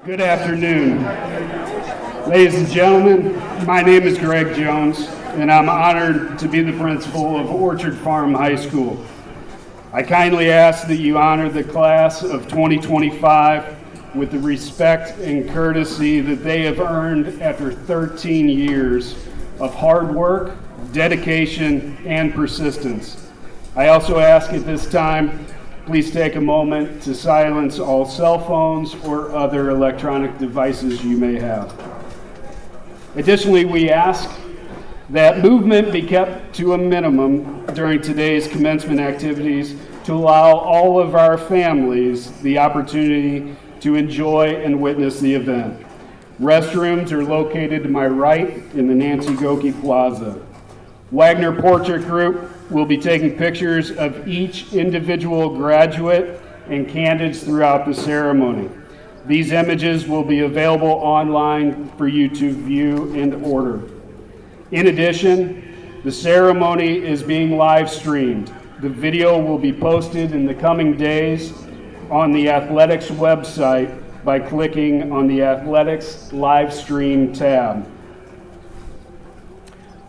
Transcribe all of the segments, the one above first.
Good afternoon. Ladies and gentlemen, my name is Greg Jones, and I'm honored to be the principal of Orchard Farm High School. I kindly ask that you honor the class of 2025 with the respect and courtesy that they have earned after 13 years of hard work, dedication, and persistence. I also ask at this time, please take a moment to silence all cell phones or other electronic devices you may have. Additionally, we ask that movement be kept to a minimum during today's commencement activities to allow all of our families the opportunity to enjoy and witness the event. Restrooms are located to my right in the Nancy Goki Plaza. Wagner Portrait Group will be taking pictures of each individual graduate and candidates throughout the ceremony. These images will be available online for you to view and order. In addition, the ceremony is being live streamed. The video will be posted in the coming days on the athletics website by clicking on the Athletics Live Stream tab.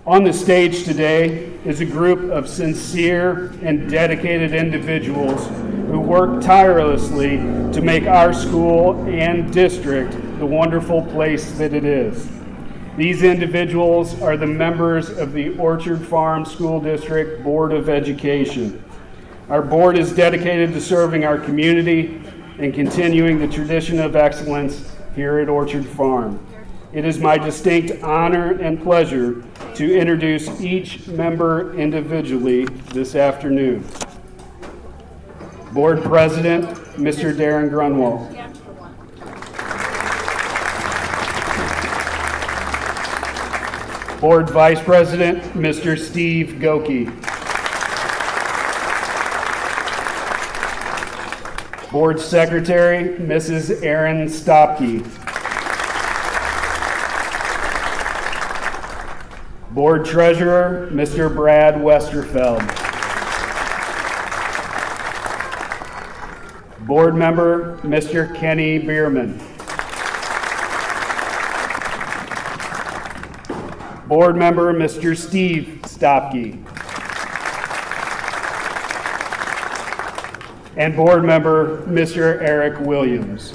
On the stage today is a group of sincere and dedicated individuals who work tirelessly to make our school and district the wonderful place that it is. These individuals are the members of the Orchard Farm School District Board of Education. Our board is dedicated to serving our community and continuing the tradition of excellence here at Orchard Farm. It is my distinct honor and pleasure to introduce each member individually this afternoon. Board President, Mr. Darren Grunwald. Board Vice President, Mr. Steve Goki. Board Secretary, Mrs. Erin Stopke. Board Treasurer, Mr. Brad Westerfeld. Board Member, Mr. Kenny Bierman. Board Member, Mr. Steve Stopke. And Board Member, Mr. Eric Williams.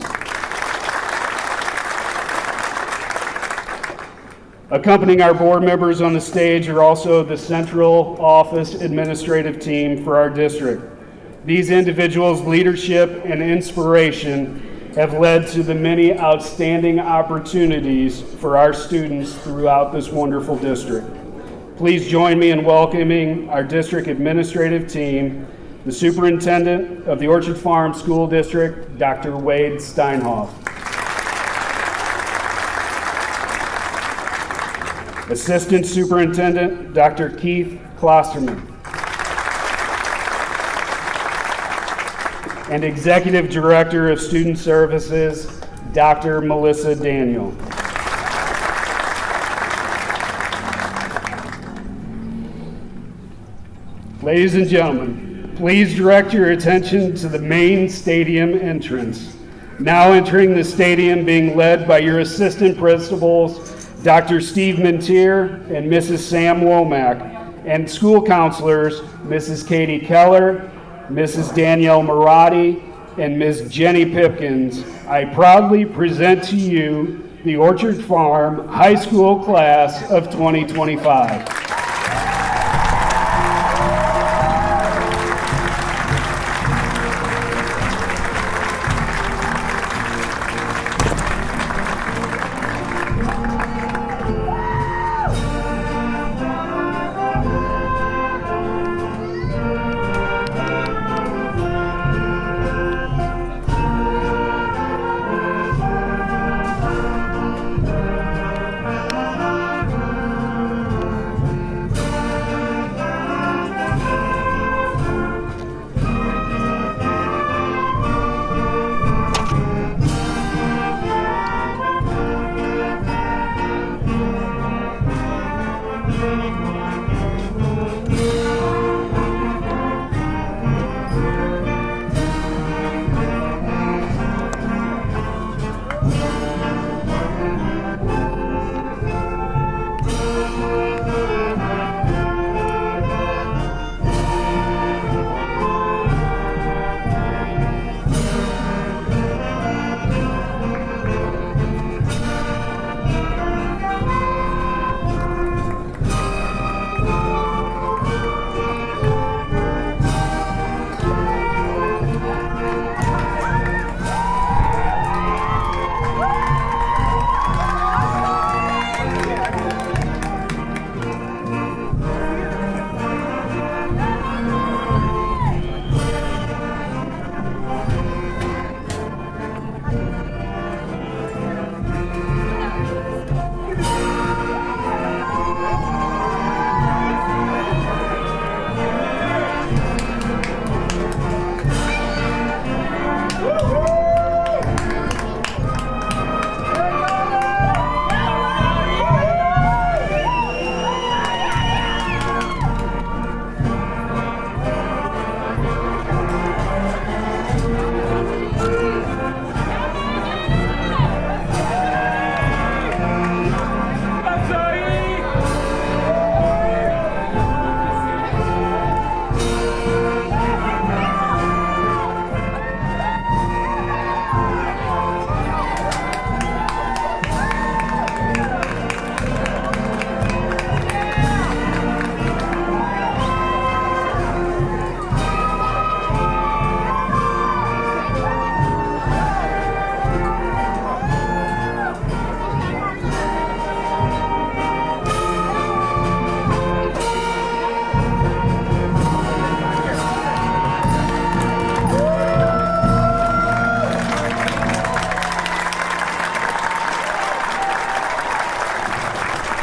Accompanying our board members on the stage are also the central office administrative team for our district. These individuals' leadership and inspiration have led to the many outstanding opportunities for our students throughout this wonderful district. Please join me in welcoming our district administrative team, the Superintendent of the Orchard Farm School District, Dr. Wade Steinhoff. Assistant Superintendent, Dr. Keith Klosterman. And Executive Director of Student Services, Dr. Melissa Daniel. Ladies and gentlemen, please direct your attention to the main stadium entrance. Now entering the stadium, being led by your assistant principals, Dr. Steve Mintier and Mrs. Sam Womack, and school counselors, Mrs. Katie Keller, Mrs. Danielle Marotti, and Ms. Jenny Pipkins, I proudly present to you the Orchard Farm High School class of 2025.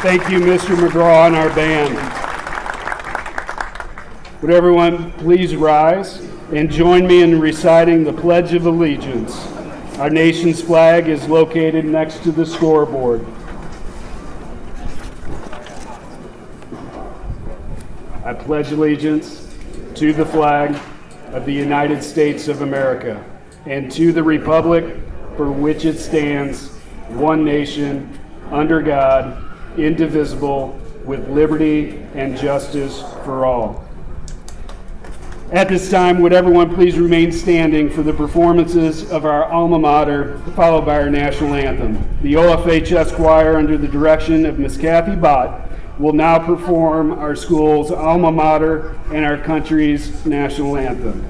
Thank you, Mr. McGraw and our band. Would everyone please rise and join me in reciting the Pledge of Allegiance. Our nation's flag is located next to the scoreboard. I pledge allegiance to the flag of the United States of America and to the republic for which it stands, one nation, under God, indivisible, with liberty and justice for all. At this time, would everyone please remain standing for the performances of our alma mater, followed by our national anthem. The OFHS choir, under the direction of Miss Kathy Bott, will now perform our school's alma mater and our country's national anthem.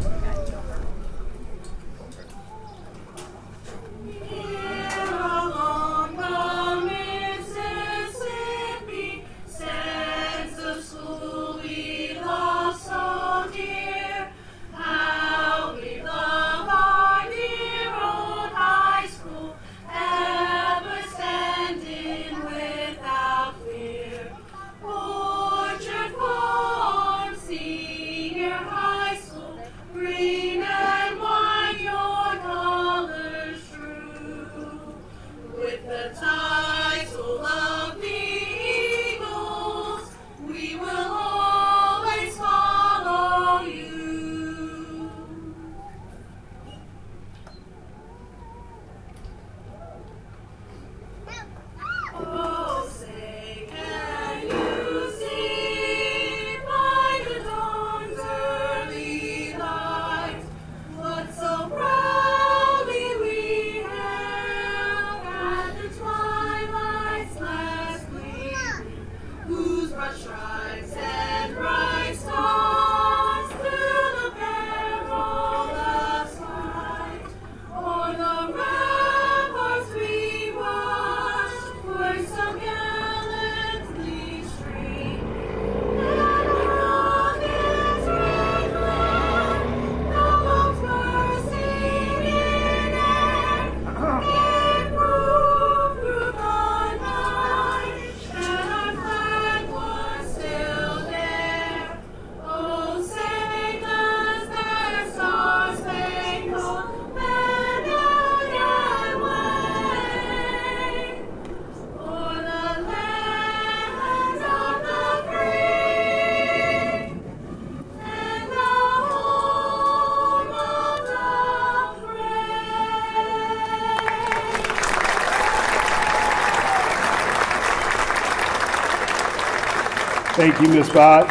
Thank you, Ms. Bott,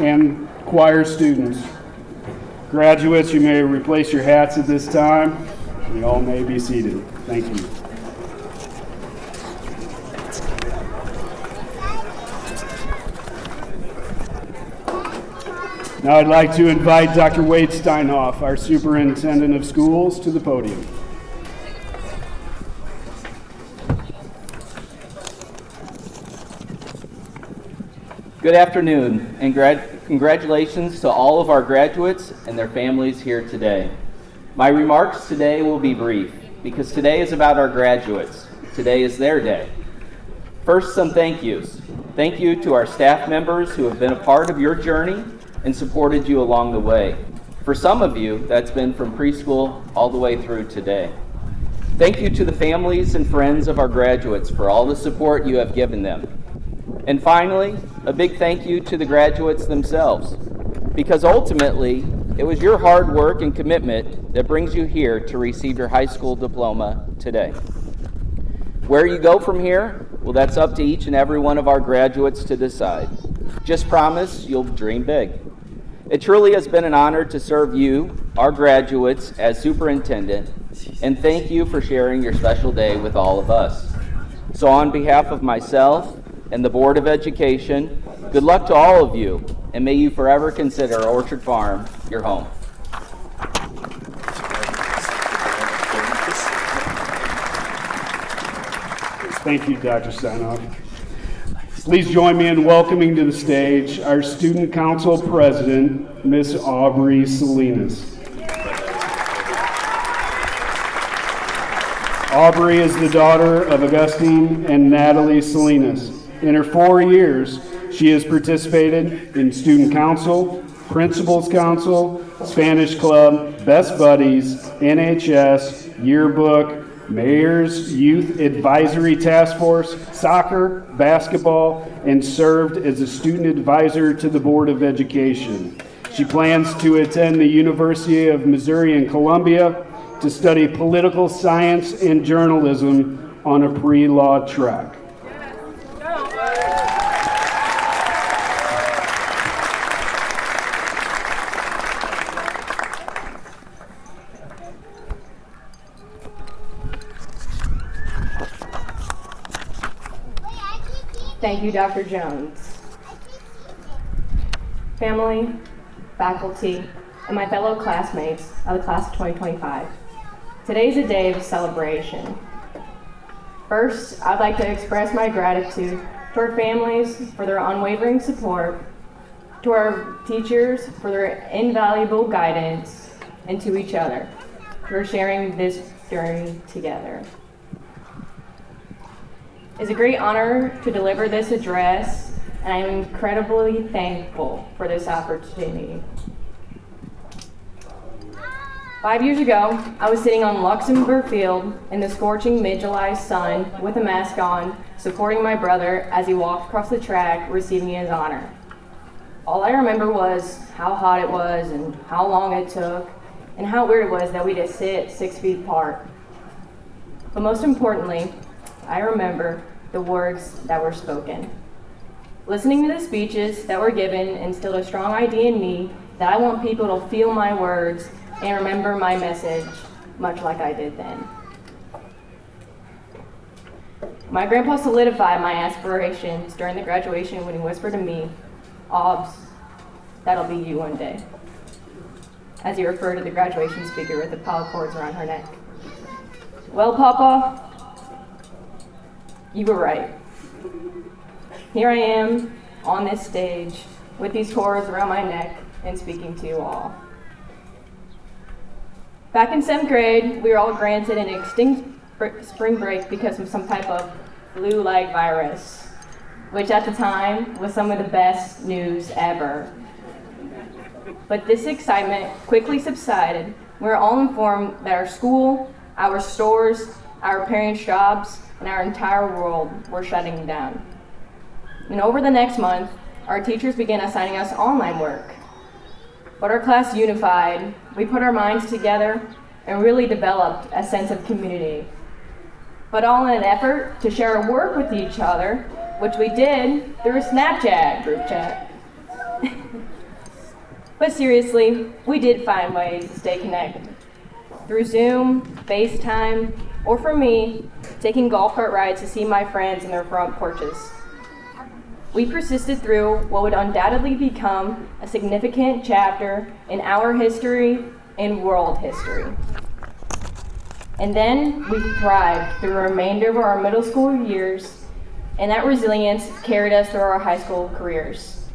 and choir students. Graduates, you may replace your hats at this time. You all may be seated. Thank you. Now I'd like to invite Dr. Wade Steinhoff, our Superintendent of Schools, to the podium. Good afternoon, and congratulations to all of our graduates and their families here today. My remarks today will be brief, because today is about our graduates. Today is their day. First, some thank yous. Thank you to our staff members who have been a part of your journey and supported you along the way. For some of you, that's been from preschool all the way through today. Thank you to the families and friends of our graduates for all the support you have given them. And finally, a big thank you to the graduates themselves, because ultimately, it was your hard work and commitment that brings you here to receive your high school diploma today. Where you go from here, well, that's up to each and every one of our graduates to decide. Just promise you'll dream big. It truly has been an honor to serve you, our graduates, as superintendent, and thank you for sharing your special day with all of us. So on behalf of myself and the Board of Education, good luck to all of you, and may you forever consider Orchard Farm your home. Thank you, Dr. Steinhoff. Please join me in welcoming to the stage our Student Council President, Miss Aubrey Salinas. Aubrey is the daughter of Augustine and Natalie Salinas. in her 4 years, she has participated in Student Council, Principals Council, Spanish Club, Best Buddies, NHS, Yearbook, Mayor's Youth Advisory Task Force, soccer, basketball, and served as a student advisor to the Board of Education. She plans to attend the University of Missouri in Columbia to study political science and journalism on a pre-law track. Thank you, Dr. Jones. Family, faculty, and my fellow classmates of the class of 2025. Today is a day of celebration. First, I'd like to express my gratitude to our families for their unwavering support, to our teachers for their invaluable guidance, and to each other for sharing this journey together. It's a great honor to deliver this address, and I am incredibly thankful for this opportunity. 5 years ago, I was sitting on Luxembourg Field in the scorching mid-July sun with a mask on, supporting my brother as he walked across the track receiving his honor. All I remember was how hot it was and how long it took, and how weird it was that we just sit 6 feet apart. But most importantly, I remember the words that were spoken. Listening to the speeches that were given instilled a strong idea in me that I want people to feel my words and remember my message, much like I did then. My grandpa solidified my aspirations during the graduation when he whispered to me, "Obs, that'll be you one day," as he referred to the graduation speaker with the power cords around her neck. Well, Papa, you were right. Here I am on this stage with these cords around my neck and speaking to you all. Back in 7th grade, we were all granted an extinct spring break because of some type of flu-like virus, which at the time was some of the best news ever. But this excitement quickly subsided. We were all informed that our school, our stores, our parents' jobs, and our entire world were shutting down. And over the next month, our teachers began assigning us online work. But our class unified, we put our minds together and really developed a sense of community. But all in an effort to share our work with each other, which we did through a Snapchat group chat. But seriously, we did find ways to stay connected. Through Zoom, FaceTime, or for me, taking golf cart rides to see my friends in their front porches. We persisted through what would undoubtedly become a significant chapter in our history and world history. And then we thrived through the remainder of our middle school years, and that resilience carried us through our high school careers.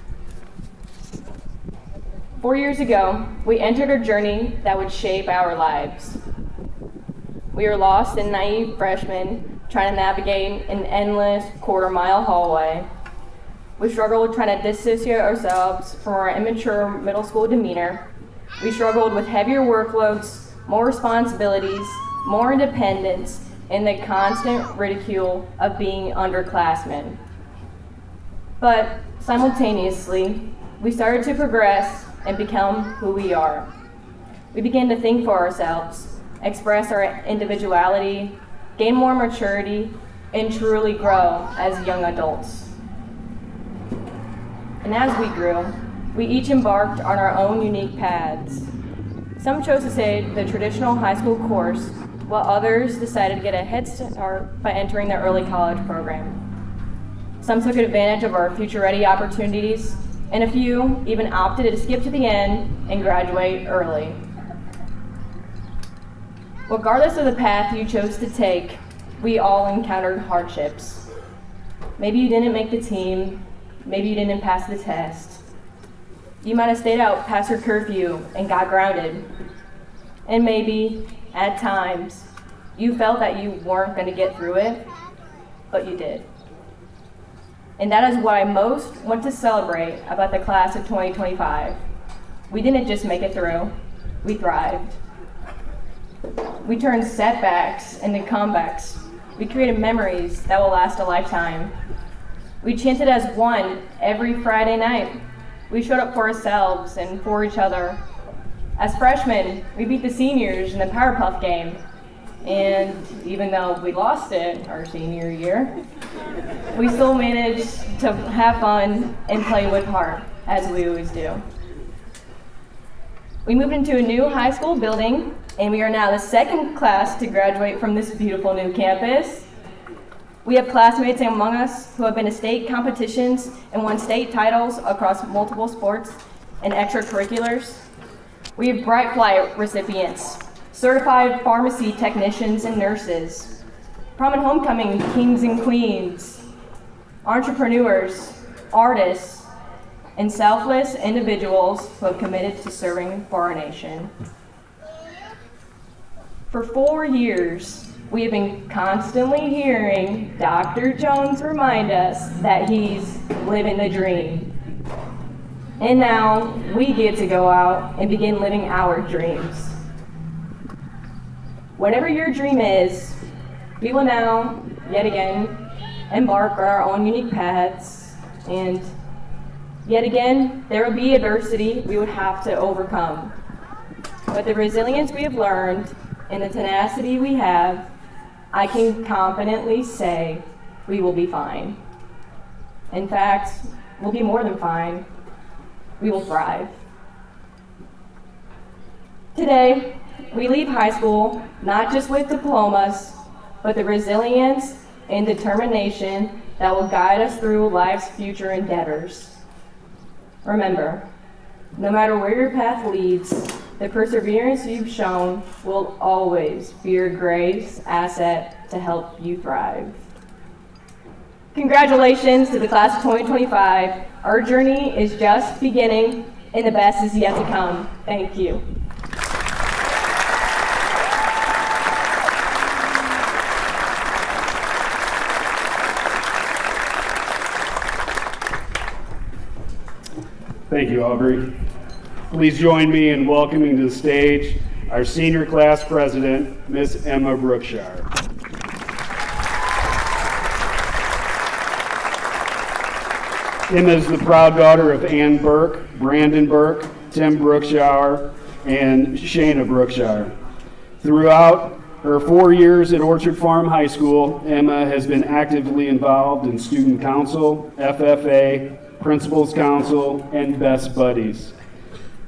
4 years ago, we entered a journey that would shape our lives. We were lost and naive freshmen trying to navigate an endless quarter-mile hallway. We struggled trying to dissociate ourselves from our immature middle school demeanor. We struggled with heavier workloads, more responsibilities, more independence, and the constant ridicule of being underclassmen. But simultaneously, we started to progress and become who we are. We began to think for ourselves, express our individuality, gain more maturity, and truly grow as young adults. And as we grew, we each embarked on our own unique paths. Some chose to take the traditional high school course, while others decided to get a head start by entering the early college program. Some took advantage of our future-ready opportunities, and a few even opted to skip to the end and graduate early. Regardless of the path you chose to take, we all encountered hardships. Maybe you didn't make the team, maybe you didn't pass the test. You might have stayed out past your curfew and got grounded. And maybe, at times, you felt that you weren't going to get through it, but you did. And that is what I most want to celebrate about the class of 2025. We didn't just make it through, we thrived. We turned setbacks into comebacks. We created memories that will last a lifetime. We chanted as one every Friday night. We showed up for ourselves and for each other. As freshmen, we beat the seniors in the Powerpuff game. And even though we lost it our senior year, we still managed to have fun and play with heart, as we always do. We moved into a new high school building, and we are now the second class to graduate from this beautiful new campus. We have classmates among us who have been to state competitions and won state titles across multiple sports and extracurriculars. We have Bright Flight recipients, certified pharmacy technicians and nurses, prom and homecoming kings and queens, entrepreneurs, artists, and selfless individuals who have committed to serving for our nation. For 4 years, we have been constantly hearing Dr. Jones remind us that he's living the dream. And now we get to go out and begin living our dreams. Whatever your dream is, we will now, yet again, embark on our own unique paths, and yet again, there will be adversity we would have to overcome. But the resilience we have learned and the tenacity we have, I can confidently say we will be fine. In fact, we'll be more than fine. We will thrive. Today, we leave high school not just with diplomas, but the resilience and determination that will guide us through life's future endeavors. Remember, no matter where your path leads, the perseverance you've shown will always be your greatest asset to help you thrive. Congratulations to the class of 2025. Our journey is just beginning, and the best is yet to come. Thank you. Thank you, Aubrey. Please join me in welcoming to the stage our senior class president, Miss Emma Brookshire. Emma is the proud daughter of Ann Burke, Brandon Burke, Tim Brookshire, and Shayna Brookshire. Throughout her 4 years at Orchard Farm High School, Emma has been actively involved in student council, FFA, Principals Council, and Best Buddies.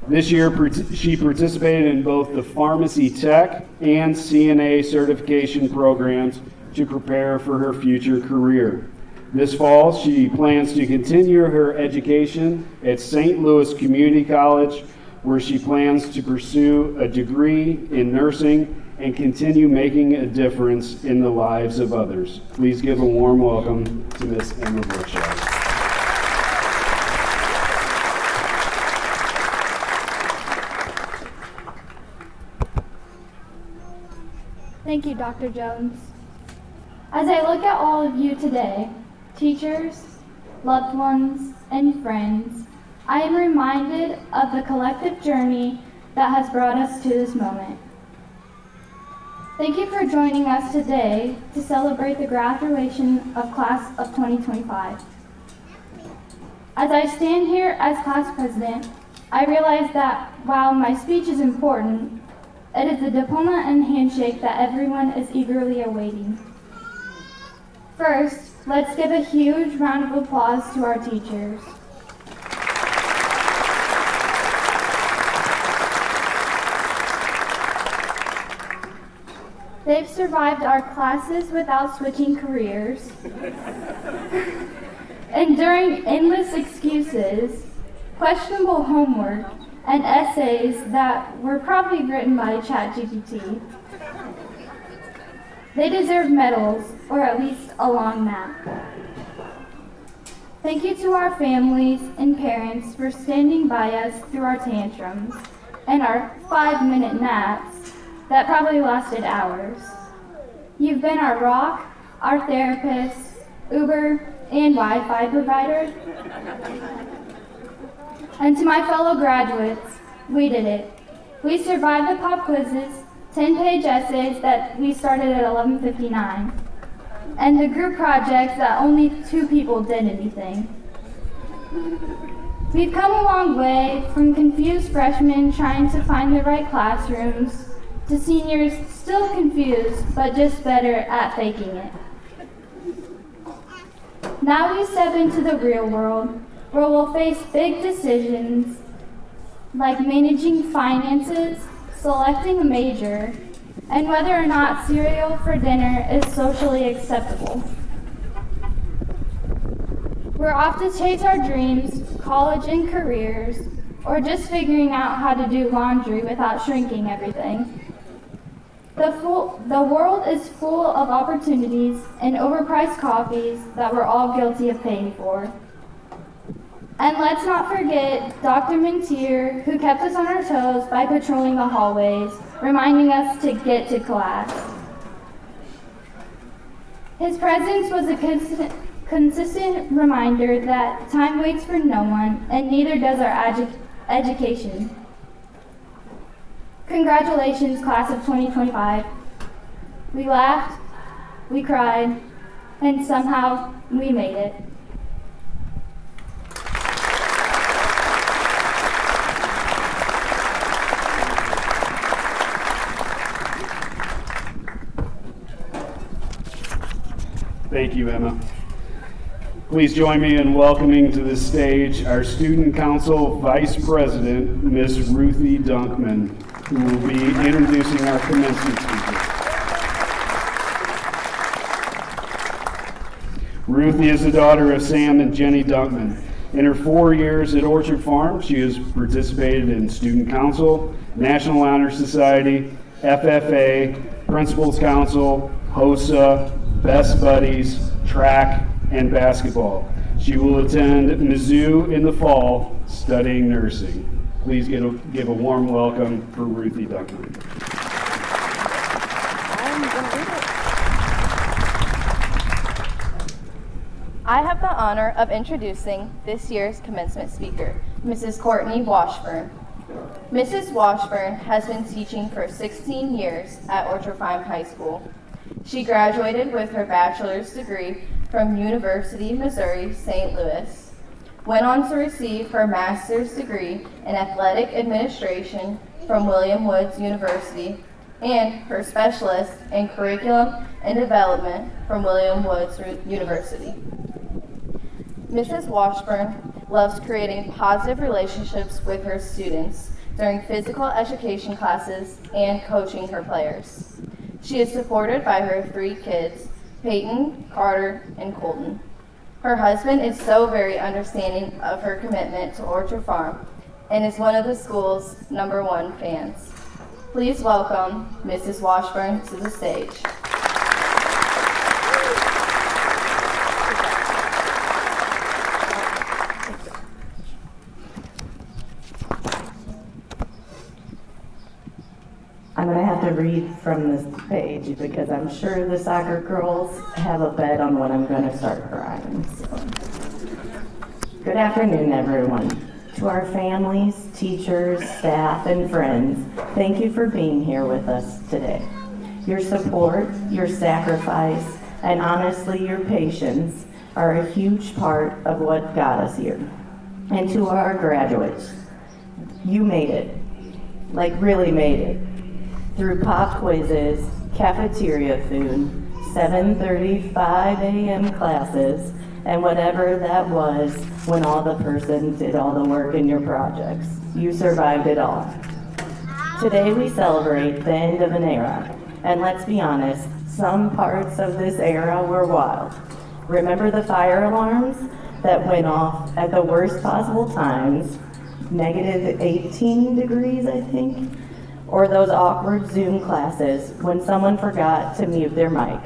This year, she participated in both the Pharmacy Tech and CNA certification programs to prepare for her future career. This fall, she plans to continue her education at St. Louis Community College, where she plans to pursue a degree in nursing and continue making a difference in the lives of others. Please give a warm welcome to Miss Emma Brookshire. Thank you, Dr. Jones. As I look at all of you today, teachers, loved ones, and friends, I am reminded of the collective journey that has brought us to this moment. Thank you for joining us today to celebrate the graduation of Class of 2025. As I stand here as class president, I realize that while my speech is important, it is the diploma and handshake that everyone is eagerly awaiting. First, let's give a huge round of applause to our teachers. They've survived our classes without switching careers, enduring endless excuses, questionable homework, and essays that were probably written by ChatGPT. They deserve medals, or at least a long nap. Thank you to our families and parents for standing by us through our tantrums and our 5-minute naps that probably lasted hours. You've been our rock, our therapist, Uber, and Wi-Fi provider. And to my fellow graduates, we did it. We survived the pop quizzes, 10-page essays that we started at 11:59, and the group projects that only 2 people did anything. We've come a long way from confused freshmen trying to find the right classrooms to seniors still confused but just better at faking it. Now we step into the real world where we'll face big decisions like managing finances, selecting a major, and whether or not cereal for dinner is socially acceptable. We're off to chase our dreams, college and careers, or just figuring out how to do laundry without shrinking everything. The world is full of opportunities and overpriced coffees that we're all guilty of paying for. And let's not forget Dr. Mentier, who kept us on our toes by patrolling the hallways, reminding us to get to class. His presence was a consistent reminder that time waits for no one, and neither does our education. Congratulations, class of 2025. We laughed, we cried, and somehow we made it. Thank you, Emma. Please join me in welcoming to the stage our Student Council Vice President, Miss Ruthie Dunkman, who will be introducing our commencement speaker. Ruthie is the daughter of Sam and Jenny Dunkman. In her 4 years at Orchard Farm, she has participated in Student Council, National Honor Society, FFA, Principals Council, HOSA, Best Buddies, track, and basketball. She will attend Mizzou in the fall, studying nursing. Please give a warm welcome for Ruthie Dunkman. I have the honor of introducing this year's commencement speaker, Mrs. Courtney Washburn. Mrs. Washburn has been teaching for 16 years at Orchard Farm High School. She graduated with her bachelor's degree from University of Missouri, St. Louis, went on to receive her master's degree in athletic administration from William Woods University, and her specialist in curriculum and development from William Woods University. Mrs. Washburn loves creating positive relationships with her students during physical education classes and coaching her players. She is supported by her 3 kids, Peyton, Carter, and Colton. Her husband is so very understanding of her commitment to Orchard Farm and is one of the school's #1 fans. Please welcome Mrs. Washburn to the stage. I'm going to have to read from this page because I'm sure the soccer girls have a bet on when I'm going to start crying. So. Good afternoon, everyone. To our families, teachers, staff, and friends, thank you for being here with us today. Your support, your sacrifice, and honestly, your patience are a huge part of what got us here. And to our graduates, you made it, like really made it. Through pop quizzes, cafeteria food, 7:35 a.m. classes, and whatever that was when all the person did all the work in your projects. You survived it all. Today we celebrate the end of an era, and let's be honest, some parts of this era were wild. Remember the fire alarms that went off at the worst possible times, negative 18 degrees, I think? Or those awkward Zoom classes when someone forgot to mute their mic.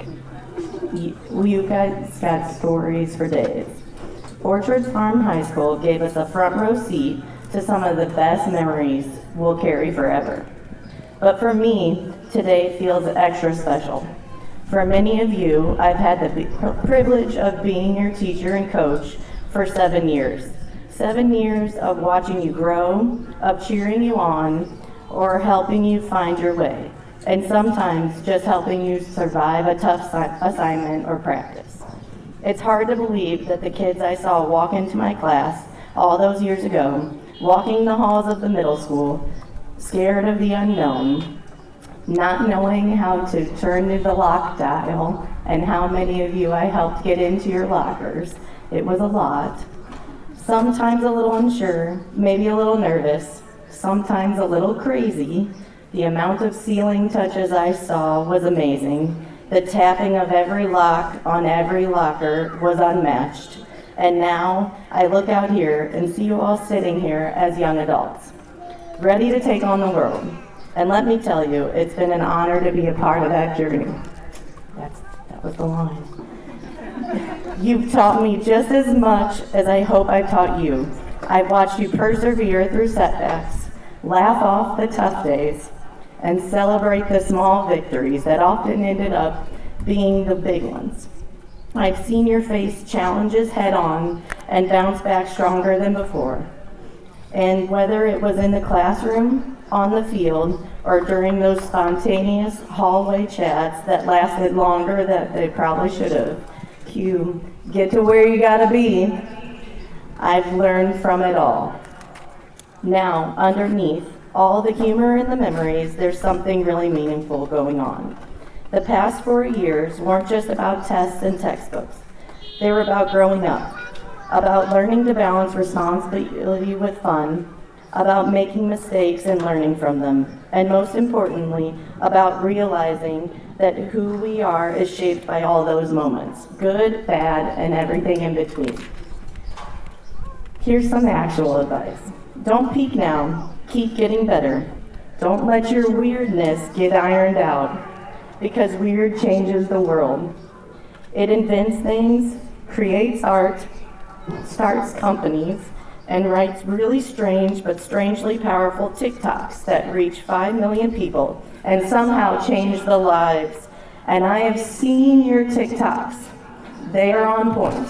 You guys got stories for days. Orchard Farm High School gave us a front row seat to some of the best memories we'll carry forever. But for me, today feels extra special. For many of you, I've had the privilege of being your teacher and coach for 7 years. 7 years of watching you grow, of cheering you on, or helping you find your way, and sometimes just helping you survive a tough assignment or practice. It's hard to believe that the kids I saw walk into my class all those years ago, walking the halls of the middle school, scared of the unknown, not knowing how to turn to the lock dial, and how many of you I helped get into your lockers. It was a lot. Sometimes a little unsure, maybe a little nervous, sometimes a little crazy. The amount of ceiling touches I saw was amazing. The tapping of every lock on every locker was unmatched. And now I look out here and see you all sitting here as young adults, ready to take on the world. And let me tell you, it's been an honor to be a part of that journey. That was the line. You've taught me just as much as I hope I've taught you. I've watched you persevere through setbacks, laugh off the tough days, and celebrate the small victories that often ended up being the big ones. I've seen your face challenges head on and bounce back stronger than before. And whether it was in the classroom, on the field, or during those spontaneous hallway chats that lasted longer than they probably should have, you get to where you gotta be, I've learned from it all. Now, underneath all the humor and the memories, there's something really meaningful going on. The past 4 years weren't just about tests and textbooks. They were about growing up, about learning to balance responsibility with fun, about making mistakes and learning from them, and most importantly, about realizing that who we are is shaped by all those moments, good, bad, and everything in between. Here's some actual advice. Don't peak now, keep getting better. Don't let your weirdness get ironed out, because weird changes the world. It invents things, creates art, starts companies, and writes really strange but strangely powerful TikToks that reach 5 million people and somehow change the lives. And I have seen your TikToks. They are on point.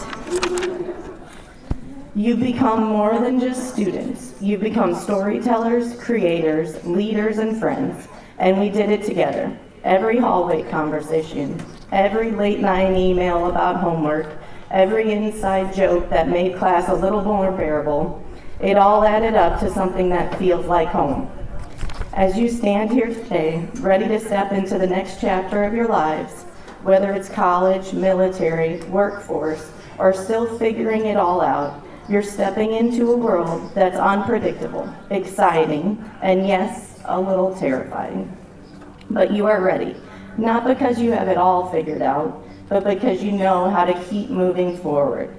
You've become more than just students. You've become storytellers, creators, leaders, and friends. And we did it together. Every hallway conversation, every late night email about homework, every inside joke that made class a little more bearable, it all added up to something that feels like home. As you stand here today, ready to step into the next chapter of your lives, whether it's college, military, workforce, or still figuring it all out, you're stepping into a world that's unpredictable, exciting, and yes, a little terrifying. But you are ready, not because you have it all figured out, but because you know how to keep moving forward.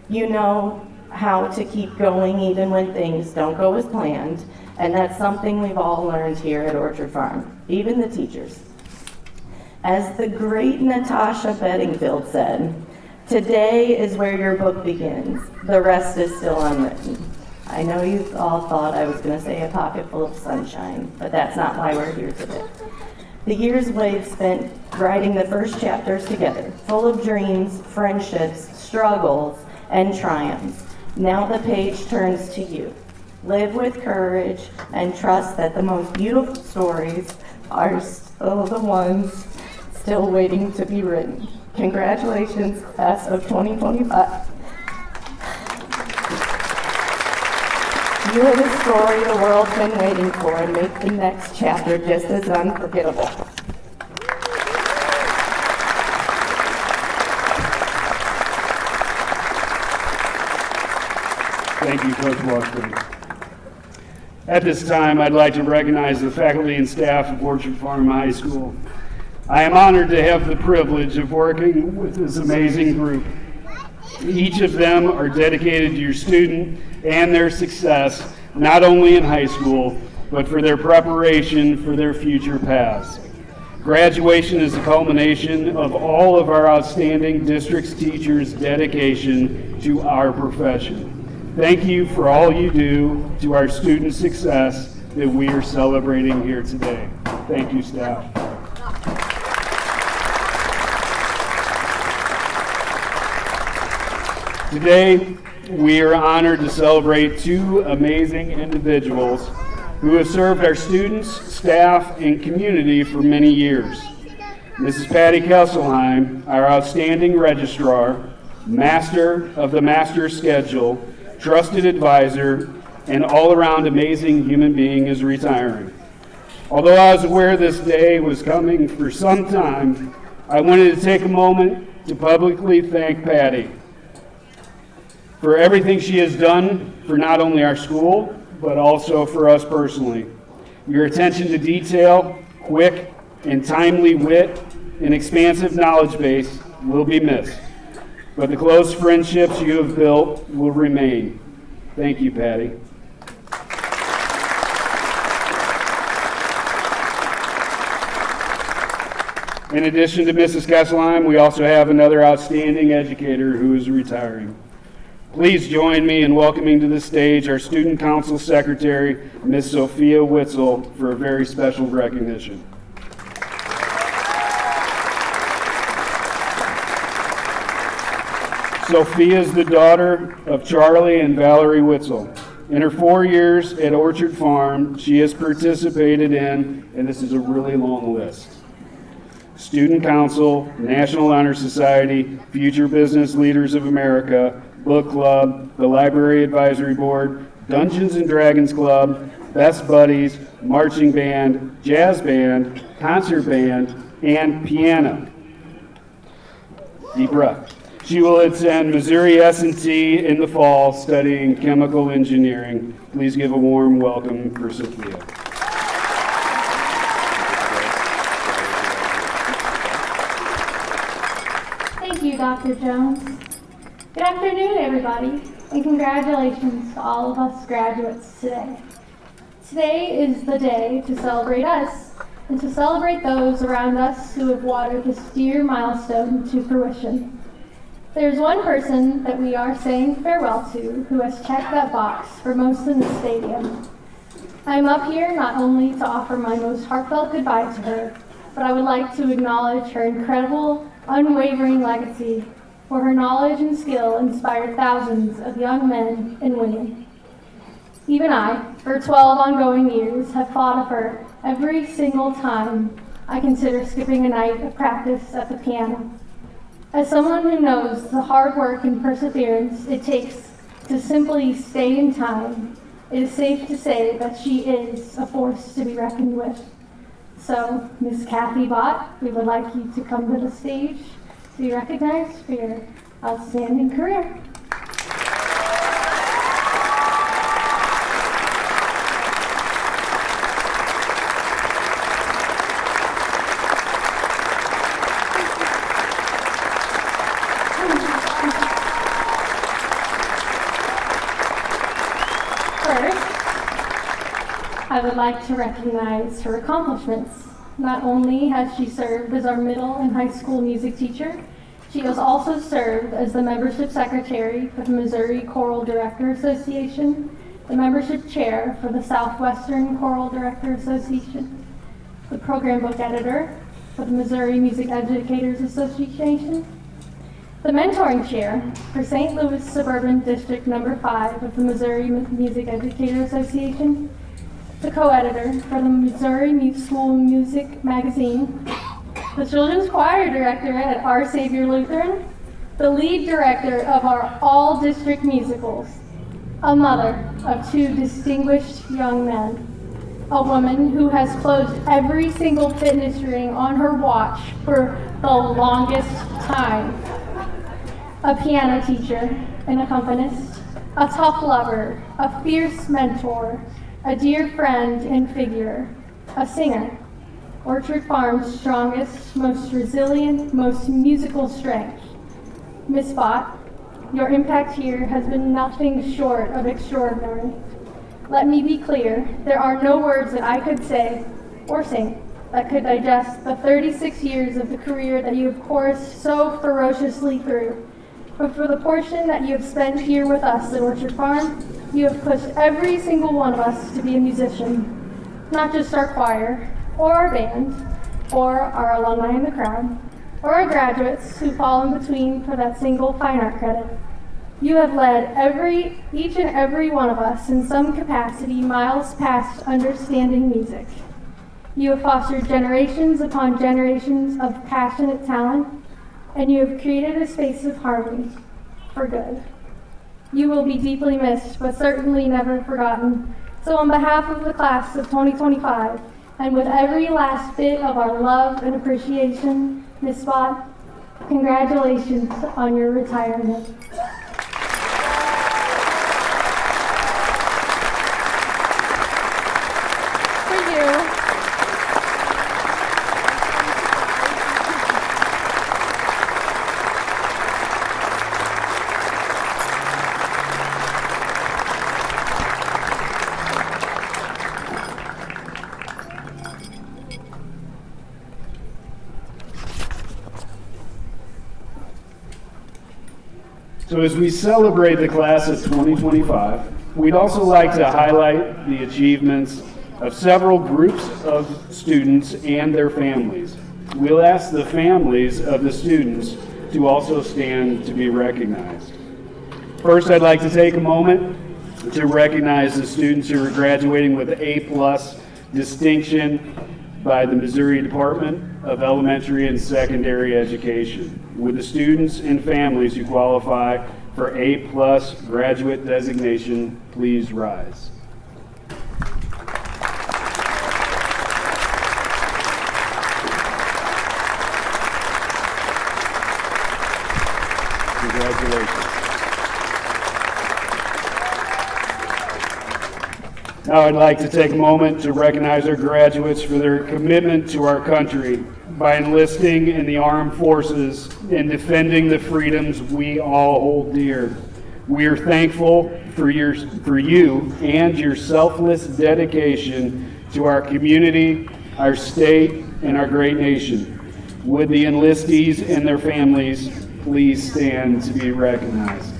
You know how to keep going even when things don't go as planned, and that's something we've all learned here at Orchard Farm, even the teachers. As the great Natasha Bedingfield said, today is where your book begins. The rest is still unwritten. I know you all thought I was going to say a pocket full of sunshine, but that's not why we're here today. The years we've spent writing the first chapters together, full of dreams, friendships, struggles, and triumphs. Now the page turns to you. Live with courage and trust that the most beautiful stories are still the ones still waiting to be written. Congratulations, class of 2025. You are the story the world's been waiting for, and make the next chapter just as unforgettable. Thank you, Coach Washburn. At this time, I'd like to recognize the faculty and staff of Orchard Farm High School. I am honored to have the privilege of working with this amazing group. Each of them are dedicated to your student and their success, not only in high school, but for their preparation for their future paths. Graduation is the culmination of all of our outstanding district's teachers' dedication to our profession. Thank you for all you do to our student success that we are celebrating here today. Thank you, staff. Today, we are honored to celebrate two amazing individuals who have served our students, staff, and community for many years. Mrs. Patty Kesselheim, our outstanding registrar, master of the master schedule, trusted advisor, and all-around amazing human being, is retiring. Although I was aware this day was coming for some time, I wanted to take a moment to publicly thank Patty for everything she has done for not only our school, but also for us personally. Your attention to detail, quick and timely wit, and expansive knowledge base will be missed, but the close friendships you have built will remain. Thank you, Patty. In addition to Mrs. Kesselheim, we also have another outstanding educator who is retiring. Please join me in welcoming to the stage our Student Council Secretary, Ms. Sophia Witzel, for a very special recognition. Sophia is the daughter of Charlie and Valerie Witzel. In her 4 years at Orchard Farm, she has participated in, and this is a really long list, Student Council, National Honor Society, Future Business Leaders of America, Book Club, the Library Advisory Board, Dungeons and Dragons Club, Best Buddies, Marching Band, Jazz Band, Concert Band, and Piano. Deep breath. She will attend Missouri S&T in the fall studying chemical engineering. Please give a warm welcome for Sophia. Thank you, Dr. Jones. Good afternoon, everybody, and congratulations to all of us graduates today. Today is the day to celebrate us and to celebrate those around us who have watered this dear milestone to fruition. There's one person that we are saying farewell to who has checked that box for most in the stadium. I'm up here not only to offer my most heartfelt goodbye to her, but I would like to acknowledge her incredible, unwavering legacy, where her knowledge and skill inspired thousands of young men and women. Even I, for 12 ongoing years, have thought of her every single time I consider skipping a night of practice at the piano. As someone who knows the hard work and perseverance it takes to simply stay in time, it is safe to say that she is a force to be reckoned with. So, Miss Kathy Bott, we would like you to come to the stage to be recognized for your outstanding career. I would like to recognize her accomplishments. Not only has she served as our middle and high school music teacher, she has also served as the membership secretary for the Missouri Choral Director Association, the membership chair for the Southwestern Choral Director Association, the program book editor for the Missouri Music Educators Association, the mentoring chair for St. Louis Suburban District Number 5 of the Missouri Music Educators Association, the co-editor for the Missouri School Music Magazine, the children's choir director at Our Savior Lutheran, the lead director of our all-district musicals, a mother of two distinguished young men, a woman who has closed every single fitness ring on her watch for the longest time, a piano teacher, an accompanist, a tough lover, a fierce mentor, a dear friend and figure, a singer, Orchard Farm's strongest, most resilient, most musical strength. Miss Bott, your impact here has been nothing short of extraordinary. Let me be clear, there are no words that I could say or sing that could digest the 36 years of the career that you have chorused so ferociously through. But for the portion that you have spent here with us at Orchard Farm, you have pushed every single one of us to be a musician, not just our choir, or our band, or our alumni in the crowd, or our graduates who fall in between for that single fine art credit. You have led each and every one of us in some capacity miles past understanding music. You have fostered generations upon generations of passionate talent, and you have created a space of harmony for good. You will be deeply missed, but certainly never forgotten. So on behalf of the class of 2025, and with every last bit of our love and appreciation, Ms. Spott, congratulations on your retirement. So as we celebrate the class of 2025, we'd also like to highlight the achievements of several groups of students and their families. We'll ask the families of the students to also stand to be recognized. First, I'd like to take a moment to recognize the students who are graduating with A+ distinction by the Missouri Department of Elementary and Secondary Education. Would the students and families who qualify for A+ graduate designation please rise? Congratulations. Now I'd like to take a moment to recognize our graduates for their commitment to our country by enlisting in the armed forces and defending the freedoms we all hold dear. We are thankful for you and your selfless dedication to our community, our state, and our great nation. Would the enlistees and their families please stand to be recognized?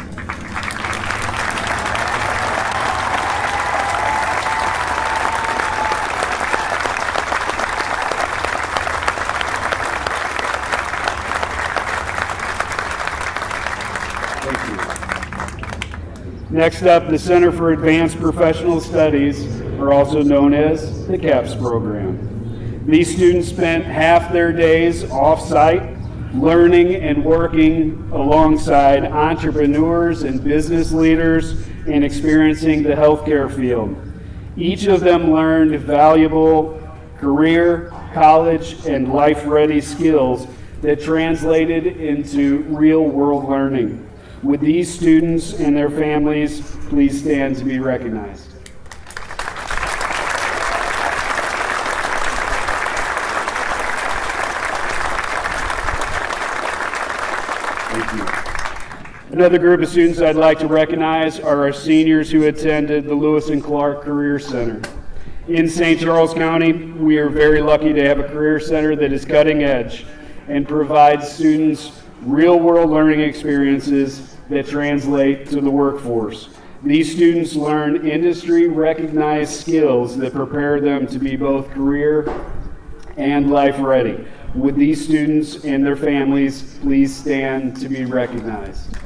Next up, the Center for Advanced Professional Studies, or also known as the CAPS program. These students spent half their days off-site learning and working alongside entrepreneurs and business leaders and experiencing the healthcare field. Each of them learned valuable career, college, and life-ready skills that translated into real-world learning. Would these students and their families please stand to be recognized? Thank you. Another group of students I'd like to recognize are our seniors who attended the Lewis and Clark Career Center. In St. Charles County, we are very lucky to have a career center that is cutting edge and provides students real-world learning experiences that translate to the workforce. These students learn industry-recognized skills that prepare them to be both career and life-ready. Would these students and their families please stand to be recognized?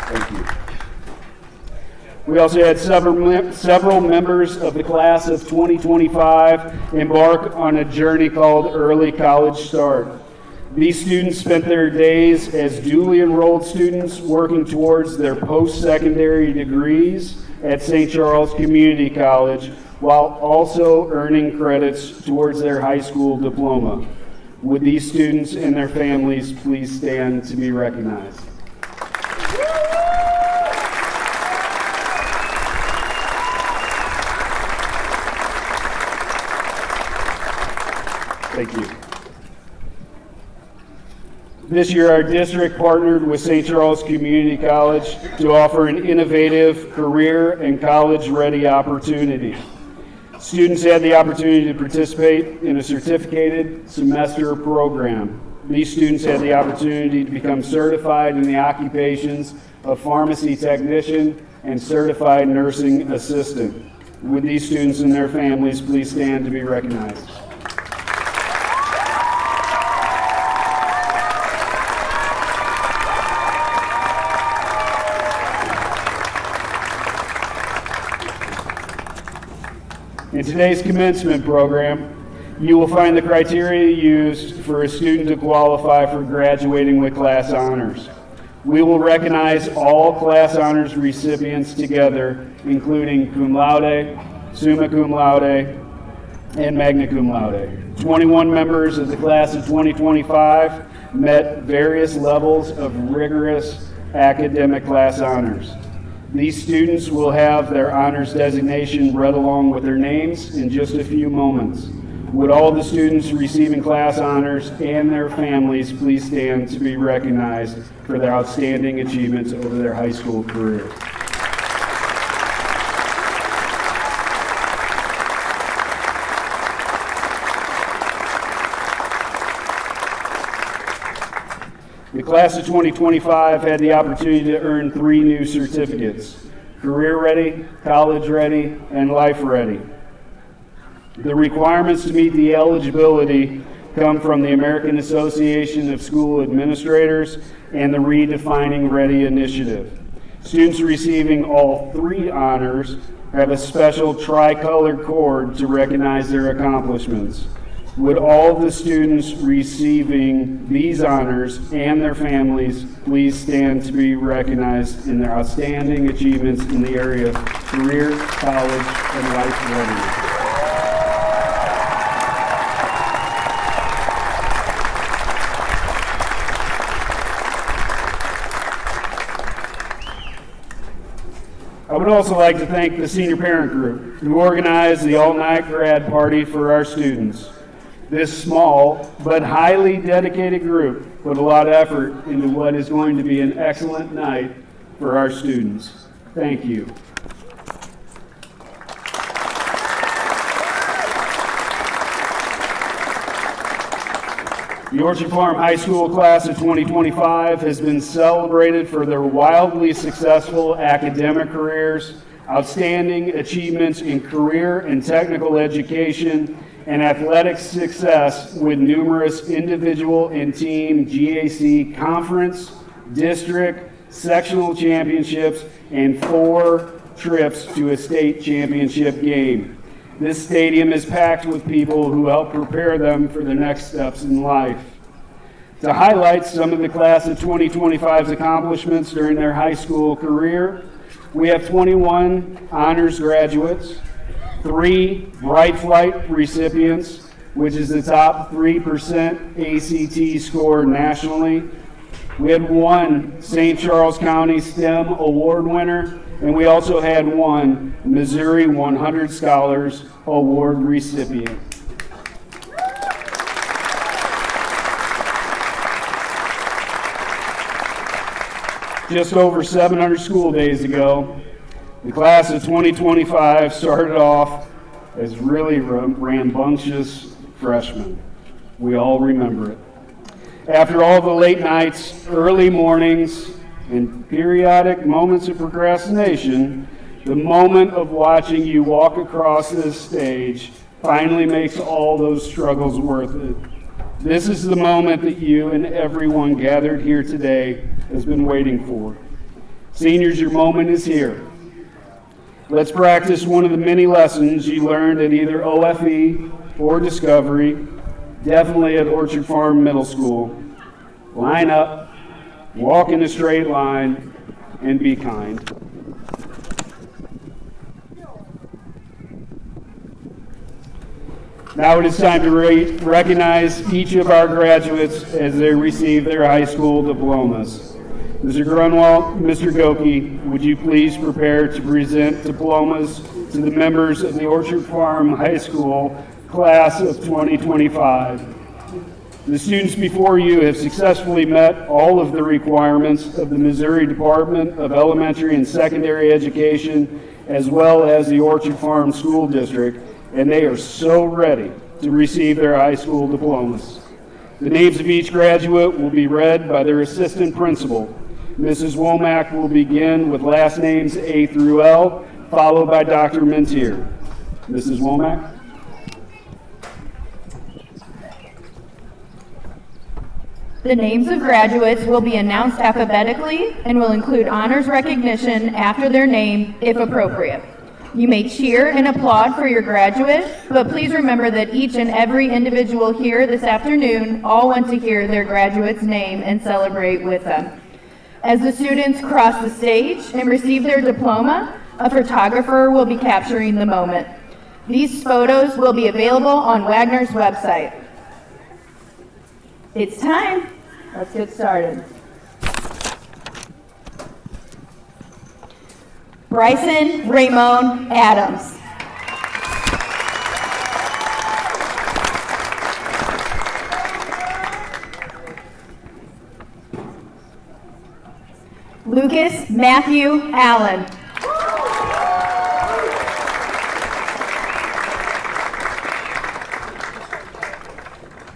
Thank you. We also had several members of the class of 2025 embark on a journey called Early College Start. These students spent their days as duly enrolled students working towards their post-secondary degrees at St. Charles Community College while also earning credits towards their high school diploma. Would these students and their families please stand to be recognized? Thank you. This year, our district partnered with St. Charles Community College to offer an innovative career and college-ready opportunity. Students had the opportunity to participate in a certificated semester program. These students had the opportunity to become certified in the occupations of pharmacy technician, and certified nursing assistant. Would these students and their families please stand to be recognized? In today's commencement program, you will find the criteria used for a student to qualify for graduating with class honors. We will recognize all class honors recipients together, including cum laude, summa cum laude, and magna cum laude. 21 members of the class of 2025 met various levels of rigorous academic class honors. These students will have their honors designation read along with their names in just a few moments. Would all the students receiving class honors and their families please stand to be recognized for their outstanding achievements over their high school career? The class of 2025 had the opportunity to earn 3 new certificates: Career Ready, College Ready, and Life Ready. The requirements to meet the eligibility come from the American Association of School Administrators and the Redefining Ready initiative. Students receiving all 3 honors have a special tricolored cord to recognize their accomplishments. Would all the students receiving these honors and their families please stand to be recognized in their outstanding achievements in the area of career, college, and life readiness? I would also like to thank the senior parent group who organized the all-night grad party for our students. This small but highly dedicated group put a lot of effort into what is going to be an excellent night for our students. Thank you. The Orchard Farm High School class of 2025 has been celebrated for their wildly successful academic careers, outstanding achievements in career and technical education, and athletic success with numerous individual and team GAC conference, district, sectional championships, and 4 trips to a state championship game. This stadium is packed with people who help prepare them for their next steps in life. To highlight some of the class of 2025's accomplishments during their high school career, we have 21 honors graduates, 3 Bright Flight recipients, which is the top 3% ACT score nationally. We had 1 St. Charles County STEM Award winner, and we also had 1 Missouri 100 Scholars Award recipient. Just over 700 school days ago, the class of 2025 started off as really rambunctious freshmen. We all remember it. After all the late nights, early mornings, and periodic moments of procrastination, the moment of watching you walk across this stage finally makes all those struggles worth it. This is the moment that you and everyone gathered here today has been waiting for. Seniors, your moment is here. Let's practice one of the many lessons you learned at either OFE or Discovery, definitely at Orchard Farm Middle School. Line up, walk in a straight line, and be kind. Now it is time to recognize each of our graduates as they receive their high school diplomas. Mr. Grunwald, Mr. Goki, would you please prepare to present diplomas to the members of the Orchard Farm High School class of 2025. The students before you have successfully met all of the requirements of the Missouri Department of Elementary and Secondary Education, as well as the Orchard Farm School District, and they are so ready to receive their high school diplomas. The names of each graduate will be read by their assistant principal, Mrs. Womack will begin with last names A through L, followed by Dr. Mintier. Mrs. Womack. The names of graduates will be announced alphabetically and will include honors recognition after their name, if appropriate. You may cheer and applaud for your graduate, but please remember that each and every individual here this afternoon all want to hear their graduate's name and celebrate with them. As the students cross the stage and receive their diploma, a photographer will be capturing the moment. These photos will be available on Wagner's website. It's time. Let's get started. Bryson Ramon Adams. Lucas Matthew Allen.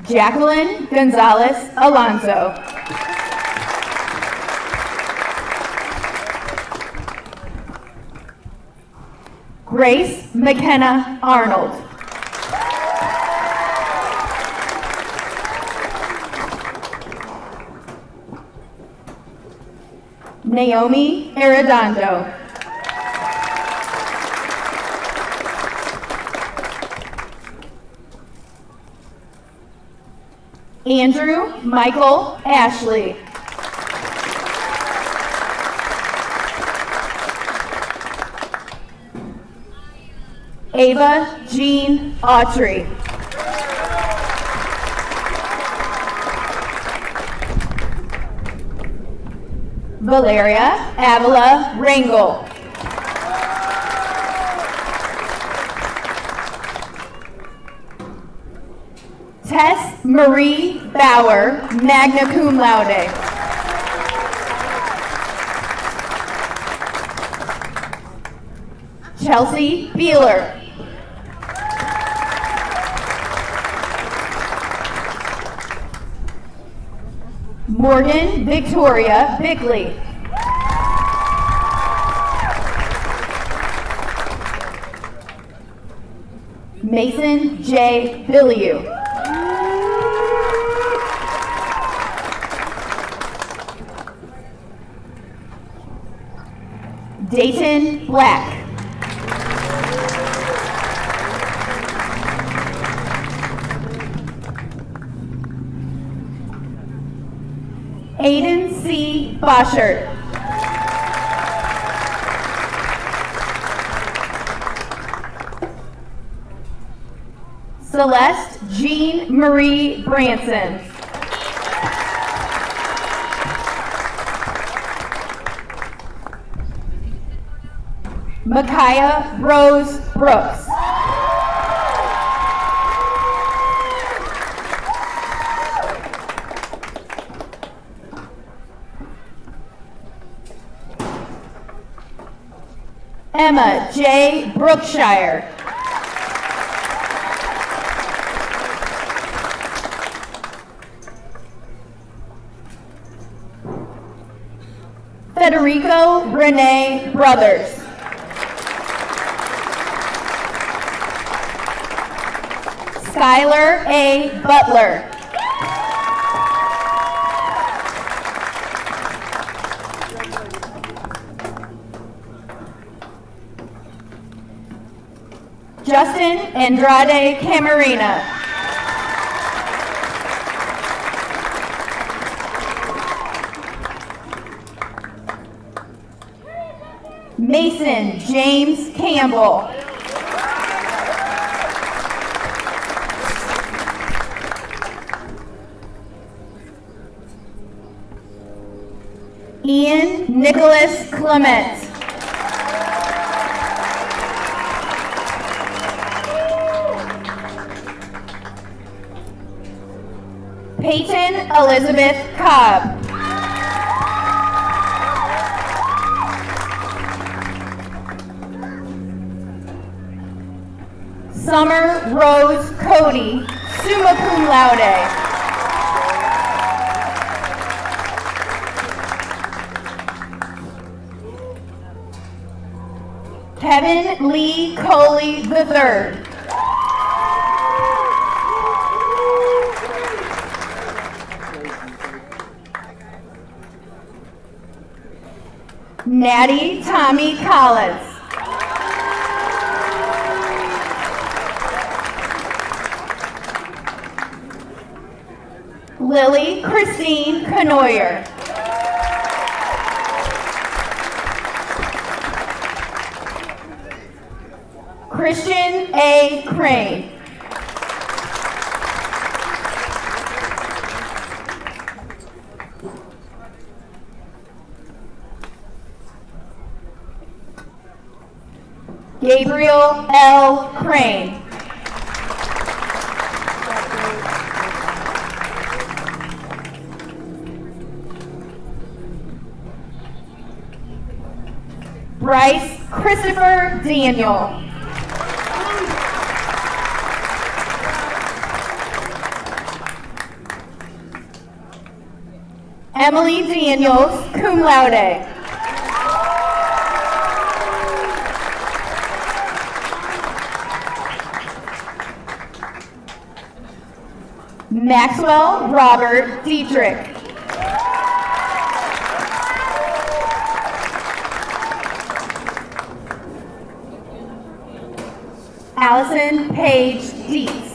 Jacqueline Gonzalez Alonso. Grace McKenna Arnold. Naomi Arredondo. Andrew Michael Ashley. Ava Jean Autry. Valeria Avila Rangel. Tess Marie Bauer, magna cum laude. Chelsea Beeler. Morgan Victoria Bickley. Mason J. Billiou. Dayton Black. Aiden C. Boschert. Celeste Jean Marie Branson. Micaiah Rose Brooks. Emma J. Brookshire. Federico Renee Brothers. Skylar A. Butler. Justin Andrade Camarena. Mason James Campbell. Ian Nicholas Clement. Peyton Elizabeth Cobb. Summer Rose Cody, summa cum laude. Kevin Lee Coley III. Natty Tommy Collins. Lily Christine Canoyer. Christian A. Crane. Gabriel L. Crane. Bryce Christopher Daniel. Emily Daniels, cum laude. Maxwell Robert Dietrich. Allison Paige Dietz.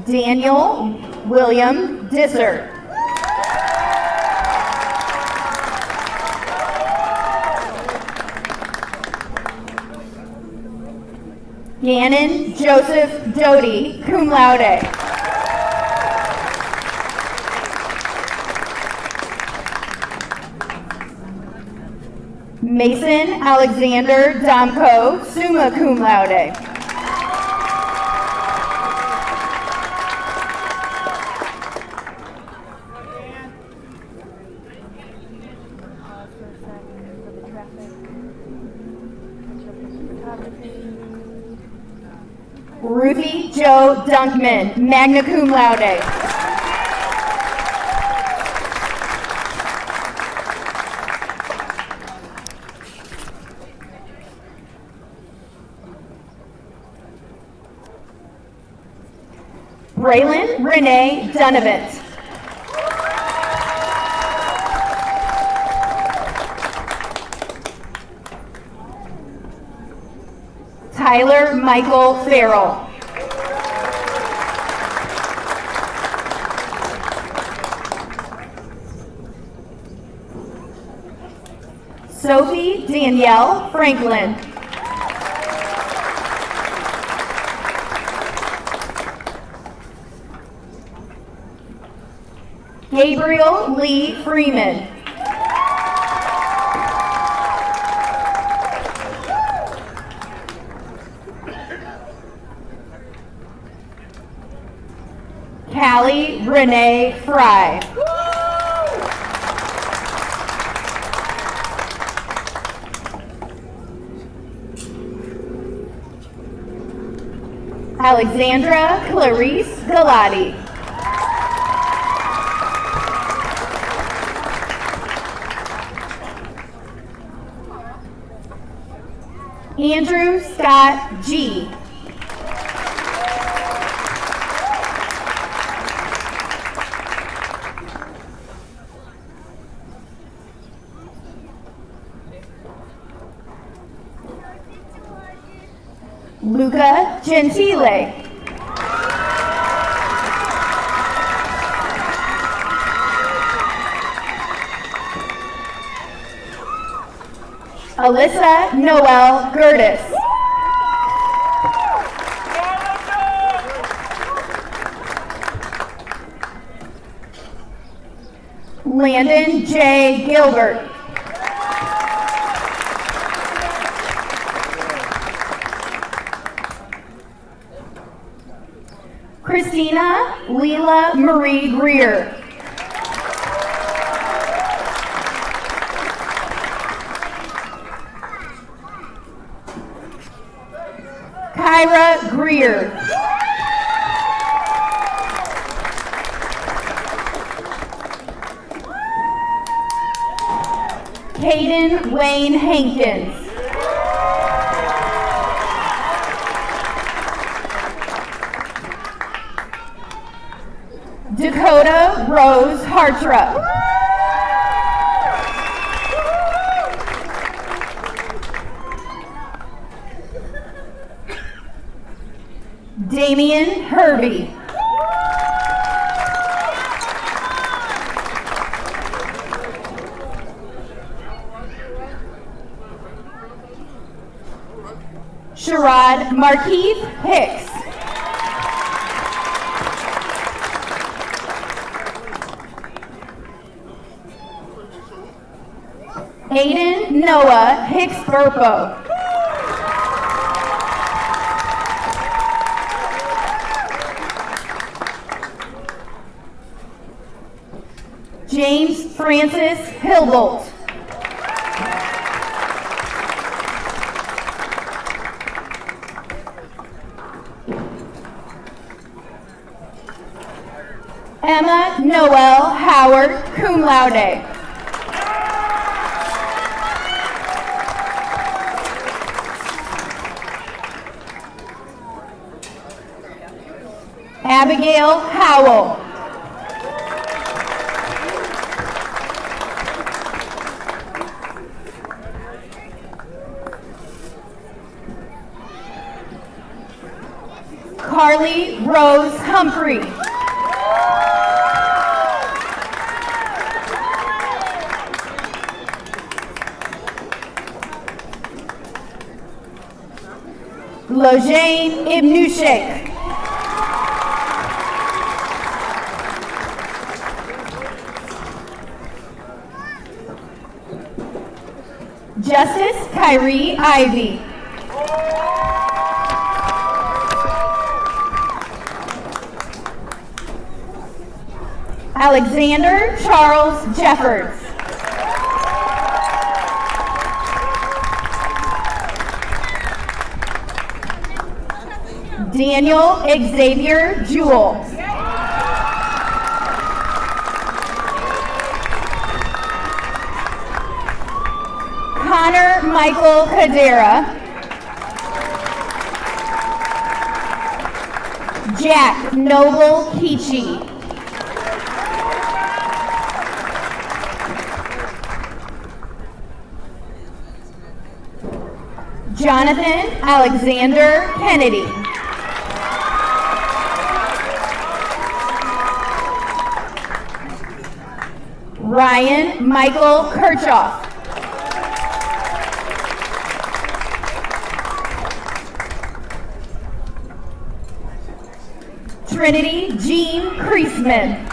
Daniel William Disser. Gannon Joseph Doty, cum laude. Mason Alexander Domko, summa cum laude. Ruthie Jo Dunkman, magna cum laude. Braylon Renee Dunavant. Tyler Michael Farrell. Sophie Danielle Franklin. Gabriel Lee Freeman. Callie Renee Fry. Alexandra Clarice Galati. Andrew Scott G. Luca Gentile. Alyssa Noel Gertis. Landon J. Gilbert. Christina Leela Marie Greer. Kyra Greer. Caden Wayne Hankins. Dakota Rose Hartrup. Damian Hervey. Sherrod Markeith Hicks. Aiden Noah Hicks Burpo. James Francis Hilbolt. Emma Noel Howard, cum laude. Abigail Howell. Carly Rose Humphrey. Lojane Ibnushek. Justice Kyrie Ivy. Alexander Charles Jeffords. Daniel Xavier Jewell. Connor Michael Cadera. Jack Noble Keechee. Jonathan Alexander Kennedy. Ryan Michael Kirchhoff. Trinity Jean Kreisman.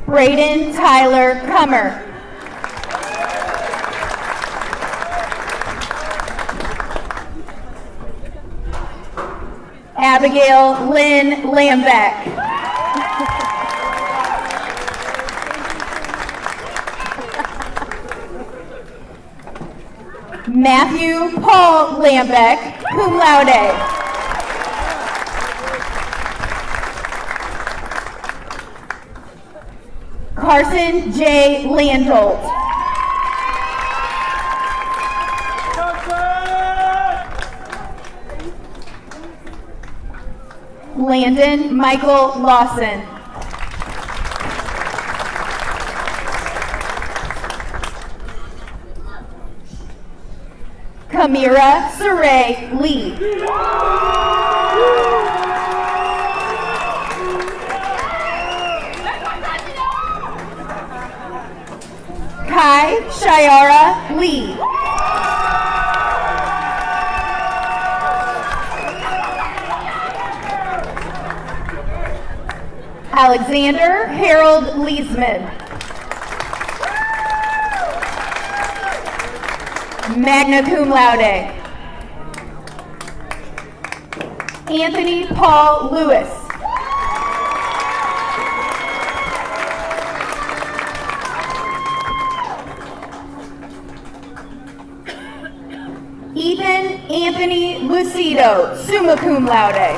Braden Tyler Cummer. Abigail Lynn Lambeck. Matthew Paul Lambeck, cum laude. Carson J. Landolt. Landon Michael Lawson. Kamira Saray Lee. Kai Shiara Lee. Alexander Harold Leesman. Magna cum laude. Anthony Paul Lewis. Ethan Anthony Lucido, summa cum laude.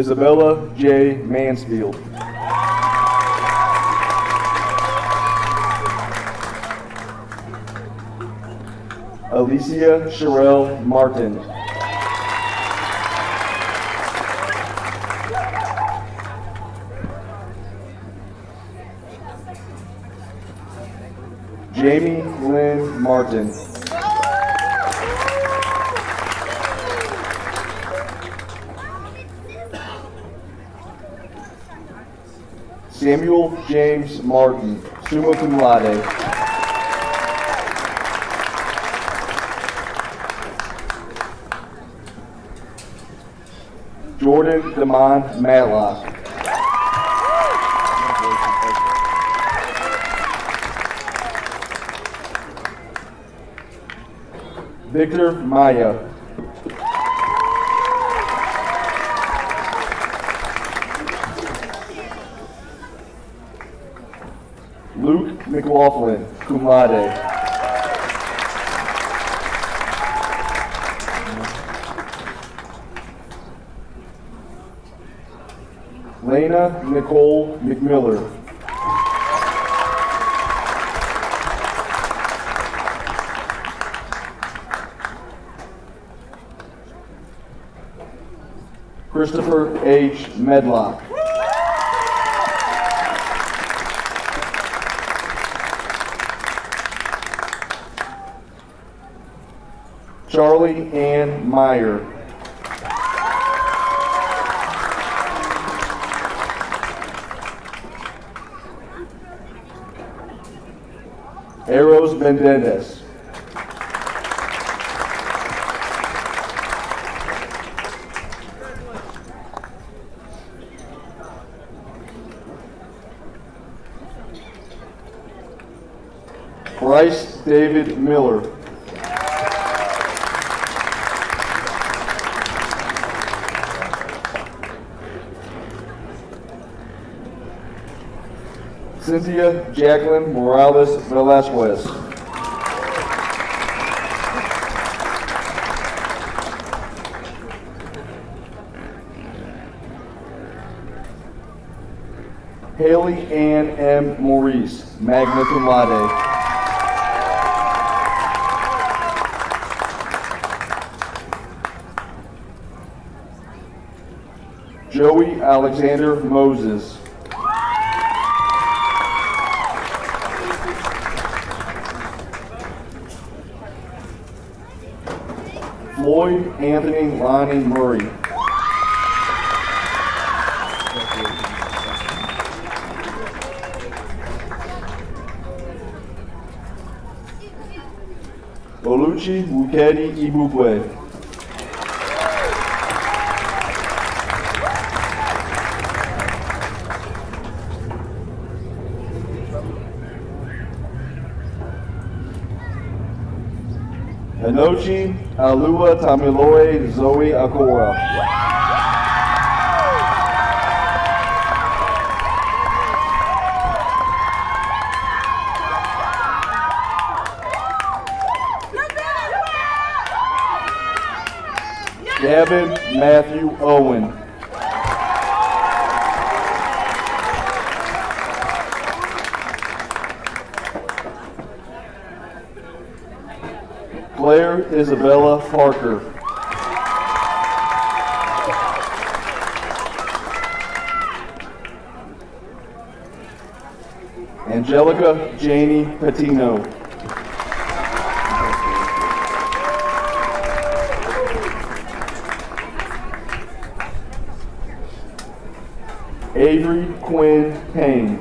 Isabella J. Mansfield. Alicia Sherelle Martin. Jamie Lynn Martin. Samuel James Martin, summa cum laude. Jordan Damon Matlock. Victor Maya. Luke McLaughlin, cum laude. Lena Nicole McMiller. Christopher H. Medlock. Charlie Ann Meyer. Eros Mendez. Bryce David Miller. Cynthia Jacqueline Morales Velasquez. Haley Ann M. Maurice, magna cum laude. Joey Alexander Moses. Floyd Anthony Lonnie Murray. Oluchi Wukedi Ibukwe. Enochi Alua Tamiloe Zoe Akora. Gavin Matthew Owen. Claire Isabella Parker. Angelica Janie Patino. Avery Quinn Payne.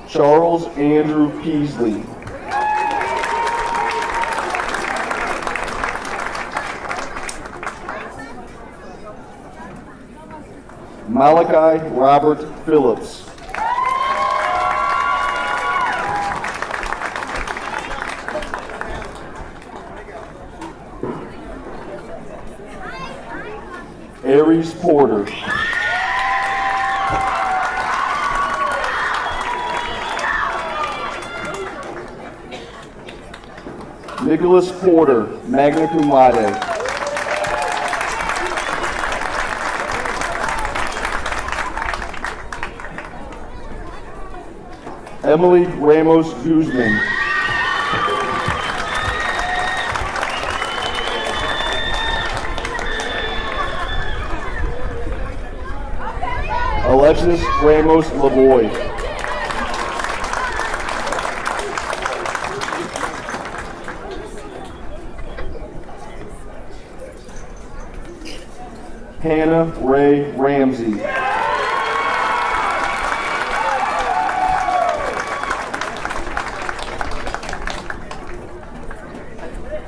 Charles Andrew Peasley. Malachi Robert Phillips. Aries Porter. Nicholas Porter, magna cum laude. Emily Ramos Guzman. Alexis Ramos Lavoy. Hannah Ray Ramsey.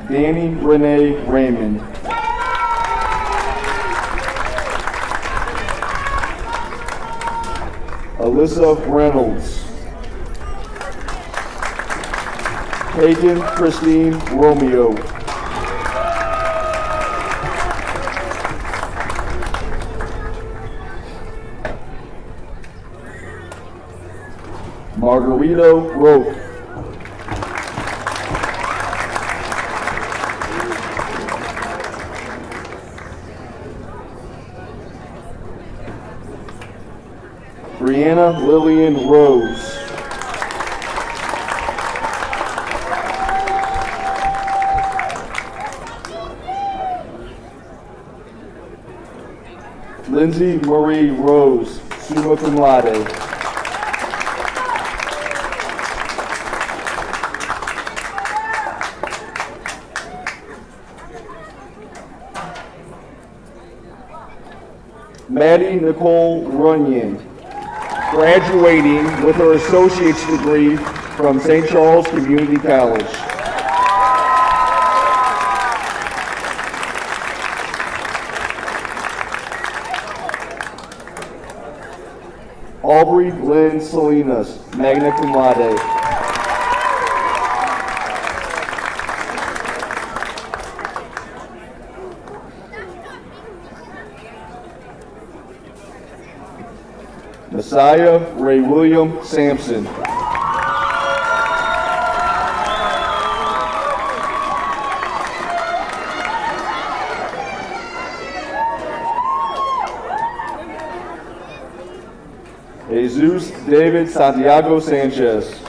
Danny Renee Raymond. Alyssa Reynolds. Hagen Christine Romeo. Margarito Roque. Brianna Lillian Rose. Lindsay Marie Rose, summa cum laude. Maddie Nicole Runyon, graduating with her associate's degree from St. Charles Community College. Aubrey Lynn Salinas, magna cum laude. Messiah Ray William Sampson. Jesus David Santiago Sanchez.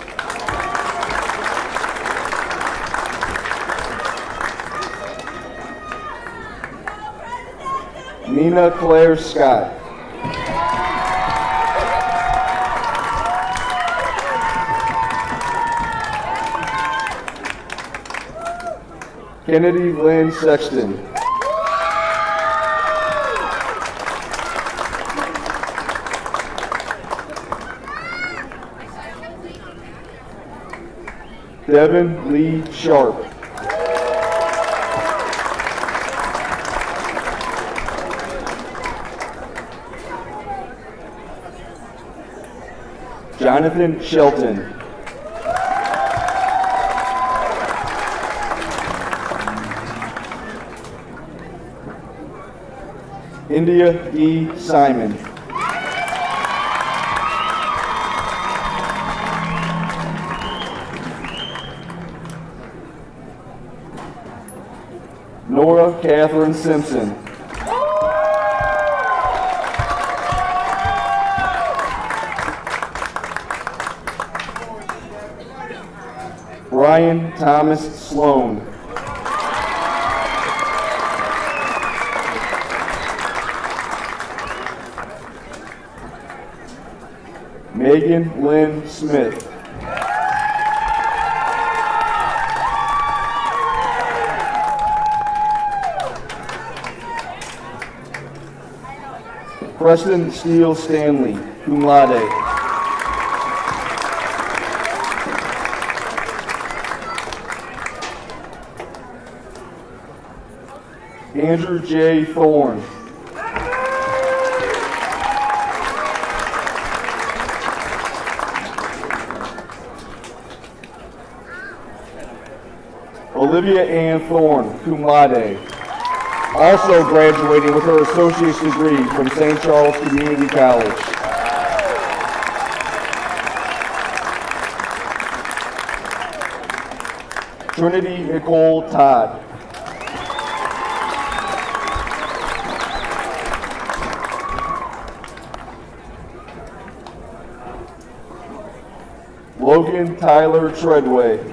Nina Claire Scott. Kennedy Lynn Sexton. Devin Lee Sharp. Jonathan Shelton. India E. Simon. Nora Catherine Simpson. Brian Thomas Sloan. Megan Lynn Smith. Preston Steele Stanley, cum laude. Andrew J. Thorne. Olivia Ann Thorne, cum laude. Also graduating with her associate's degree from St. Charles Community College. Trinity Nicole Todd. Logan Tyler Treadway.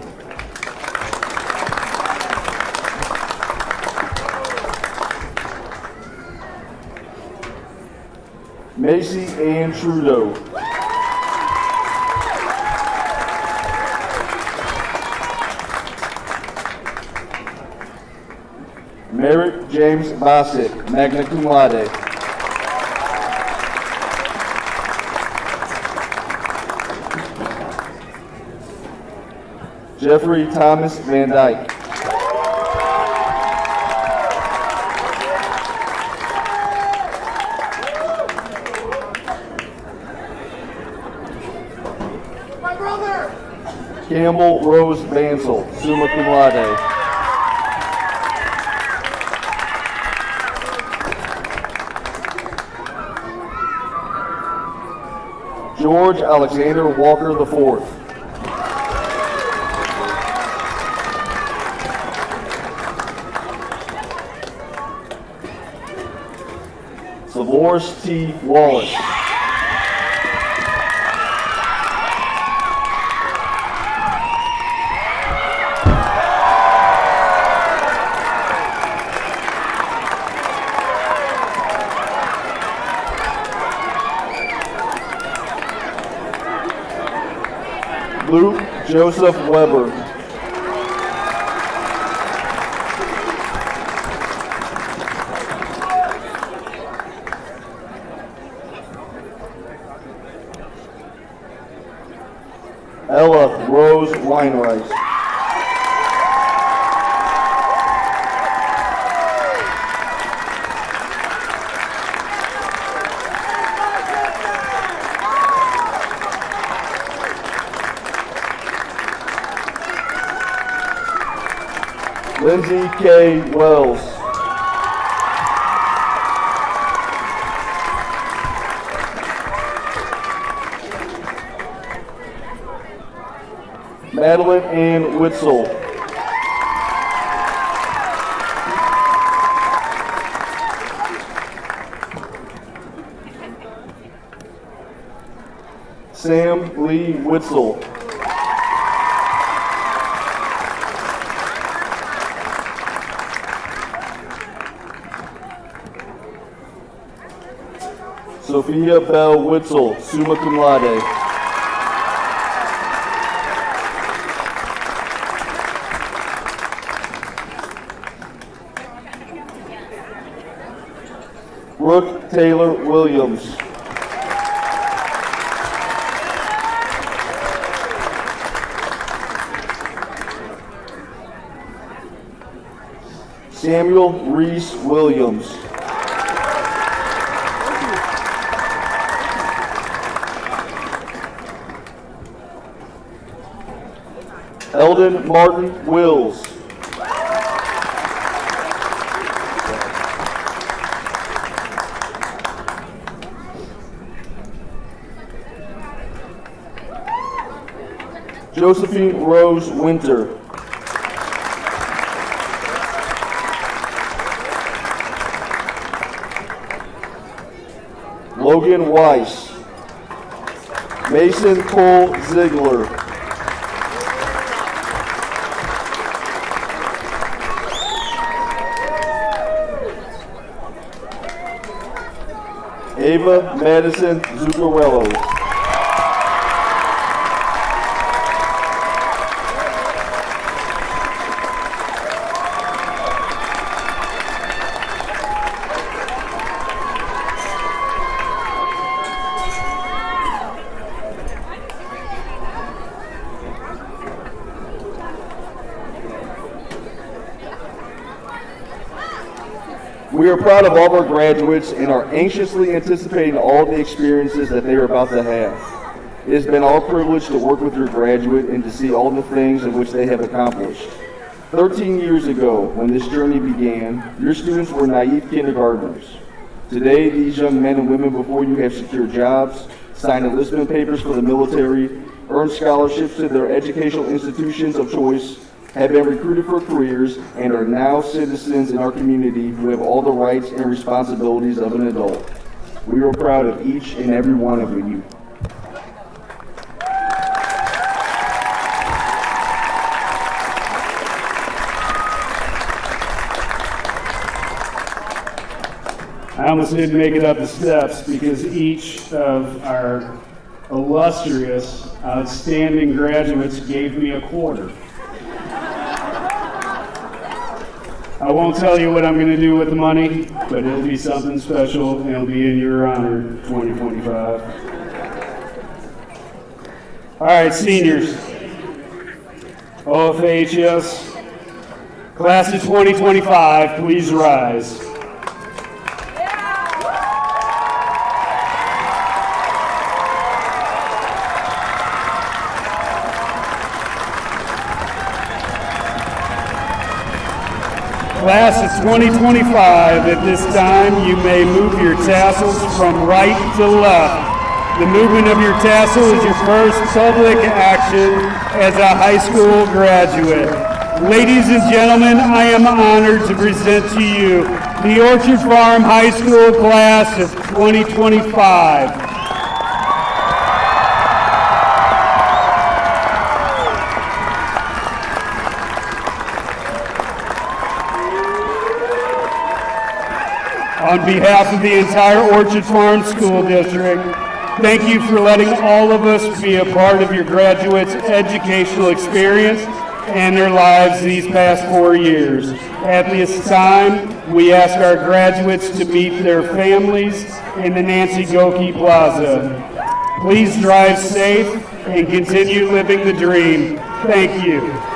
Macy Ann Trudeau. Merrick James Bosick, magna cum laude. Jeffrey Thomas Van Dyke. My brother! Campbell Rose Bansell, summa cum laude. George Alexander Walker IV. Savoris T. Wallace. Luke Joseph Weber. Ella Rose Weinreich. Lindsay K. Wells. Madeline Ann Witzel. Sam Lee Witzel. Sophia Bell Witzel, summa cum laude. Brooke Taylor Williams. Samuel Reese Williams. Eldon Martin Wills. Josephine Rose Winter. Logan Weiss. Mason Cole Ziegler. Ava Madison Zuccarello. We are proud of all of our graduates and are anxiously anticipating all the experiences that they are about to have. It has been our privilege to work with your graduate and to see all the things in which they have accomplished. 13 years ago, when this journey began, your students were naive kindergartners. Today, these young men and women before you have secured jobs, signed enlistment papers for the military, earned scholarships to their educational institutions of choice, have been recruited for careers, and are now citizens in our community who have all the rights and responsibilities of an adult. We are proud of each and every one of you. I almost didn't make it up the steps because each of our illustrious, outstanding graduates gave me a quarter. I won't tell you what I'm going to do with the money, but it'll be something special, and it'll be in your honor 2025. All right, seniors. OFHS Class of 2025, please rise. Class of 2025, at this time, you may move your tassels from right to left. The movement of your tassel is your first public action as a high school graduate. Ladies and gentlemen, I am honored to present to you the Orchard Farm High School Class of 2025. On behalf of the entire Orchard Farm School District, thank you for letting all of us be a part of your graduates' educational experience and their lives these past 4 years. At this time, we ask our graduates to meet their families in the Nancy Goki Plaza. Please drive safe and continue living the dream. Thank you.